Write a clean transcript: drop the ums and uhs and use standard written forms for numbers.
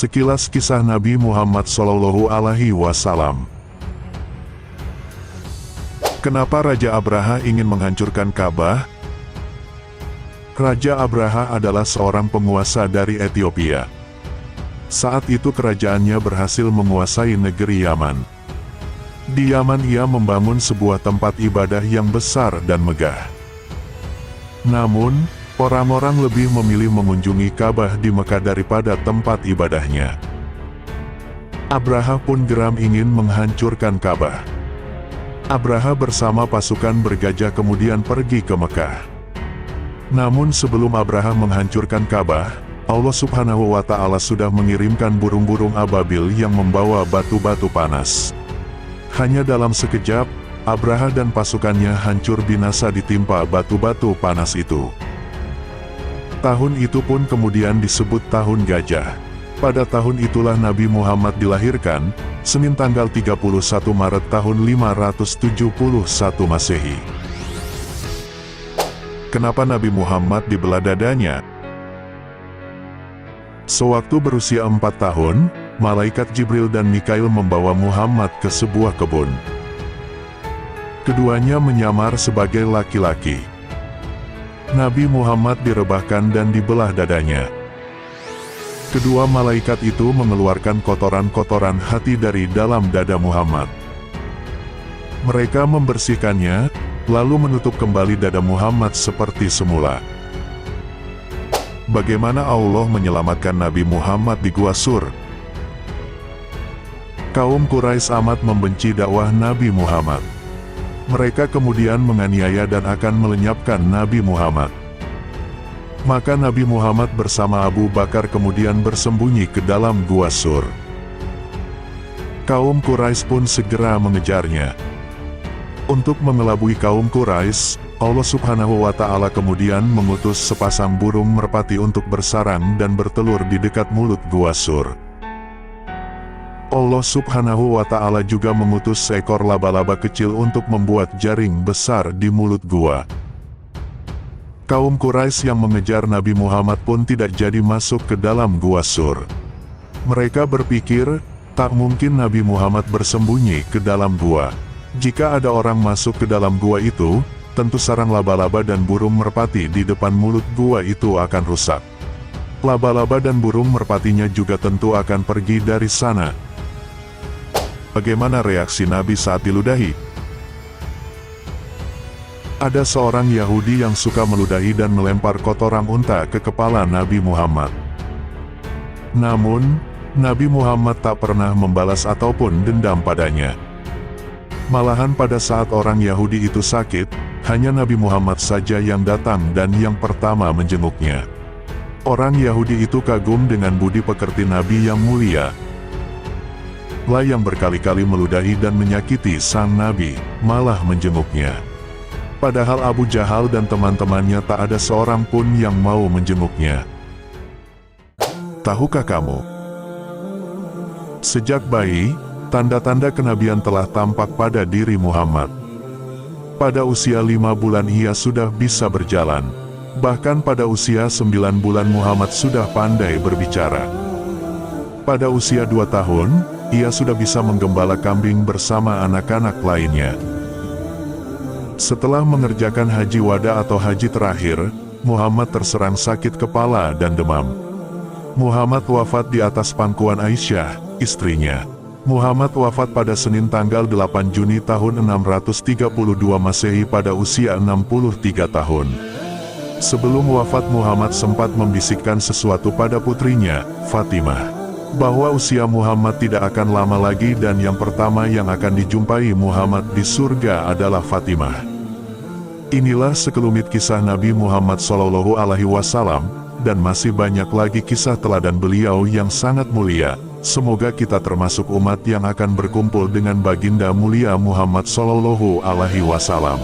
Sekilas kisah Nabi Muhammad SAW. Kenapa Raja Abraha ingin menghancurkan Ka'bah? Raja Abraha adalah seorang penguasa dari Ethiopia. Saat itu kerajaannya berhasil menguasai negeri Yaman. Di Yaman ia membangun sebuah tempat ibadah yang besar dan megah. Namun, orang-orang lebih memilih mengunjungi Ka'bah di Mekah daripada tempat ibadahnya. Abraha pun geram ingin menghancurkan Ka'bah. Abraha bersama pasukan bergajah kemudian pergi ke Mekah. Namun sebelum Abraha menghancurkan Ka'bah, Allah Subhanahu wa Ta'ala sudah mengirimkan burung-burung ababil yang membawa batu-batu panas. Hanya dalam sekejap, Abraha dan pasukannya hancur binasa ditimpa batu-batu panas itu. Tahun itu pun kemudian disebut Tahun Gajah. Pada tahun itulah Nabi Muhammad dilahirkan, Senin tanggal 31 Maret tahun 571 Masehi. Kenapa Nabi Muhammad dibelah dadanya? Sewaktu berusia 4 tahun, malaikat Jibril dan Mikail membawa Muhammad ke sebuah kebun. Keduanya menyamar sebagai laki-laki. Nabi Muhammad direbahkan dan dibelah dadanya. Kedua malaikat itu mengeluarkan kotoran-kotoran hati dari dalam dada Muhammad. Mereka membersihkannya, lalu menutup kembali dada Muhammad seperti semula. Bagaimana Allah menyelamatkan Nabi Muhammad di Gua Sur? Kaum Quraisy amat membenci dakwah Nabi Muhammad. Mereka kemudian menganiaya dan akan melenyapkan Nabi Muhammad. Maka Nabi Muhammad bersama Abu Bakar kemudian bersembunyi ke dalam Gua Sur. Kaum Quraisy pun segera mengejarnya. Untuk mengelabui kaum Quraisy, Allah Subhanahu wa Ta'ala kemudian mengutus sepasang burung merpati untuk bersarang dan bertelur di dekat mulut Gua Sur. Allah Subhanahu wa Ta'ala juga mengutus seekor laba-laba kecil untuk membuat jaring besar di mulut gua. Kaum Quraisy yang mengejar Nabi Muhammad pun tidak jadi masuk ke dalam Gua Sur. Mereka berpikir, tak mungkin Nabi Muhammad bersembunyi ke dalam gua. Jika ada orang masuk ke dalam gua itu, tentu sarang laba-laba dan burung merpati di depan mulut gua itu akan rusak. Laba-laba dan burung merpatinya juga tentu akan pergi dari sana. Bagaimana reaksi Nabi saat diludahi? Ada seorang Yahudi yang suka meludahi dan melempar kotoran unta ke kepala Nabi Muhammad. Namun, Nabi Muhammad tak pernah membalas ataupun dendam padanya. Malahan pada saat orang Yahudi itu sakit, hanya Nabi Muhammad saja yang datang dan yang pertama menjenguknya. Orang Yahudi itu kagum dengan budi pekerti Nabi yang mulia. Yang berkali-kali meludahi dan menyakiti sang Nabi, malah menjenguknya. Padahal Abu Jahal dan teman-temannya tak ada seorang pun yang mau menjenguknya. Tahukah kamu? Sejak bayi, tanda-tanda kenabian telah tampak pada diri Muhammad. Pada usia 5 bulan ia sudah bisa berjalan. Bahkan pada usia 9 bulan Muhammad sudah pandai berbicara. Pada usia 2 tahun, ia sudah bisa menggembala kambing bersama anak-anak lainnya. Setelah mengerjakan haji wada atau haji terakhir, Muhammad terserang sakit kepala dan demam. Muhammad wafat di atas pangkuan Aisyah, istrinya. Muhammad wafat pada Senin tanggal 8 Juni tahun 632 Masehi pada usia 63 tahun. Sebelum wafat Muhammad sempat membisikkan sesuatu pada putrinya, Fatimah, bahwa usia Muhammad tidak akan lama lagi dan yang pertama yang akan dijumpai Muhammad di surga adalah Fatimah. Inilah sekelumit kisah Nabi Muhammad SAW, dan masih banyak lagi kisah teladan beliau yang sangat mulia. Semoga kita termasuk umat yang akan berkumpul dengan baginda mulia Muhammad SAW.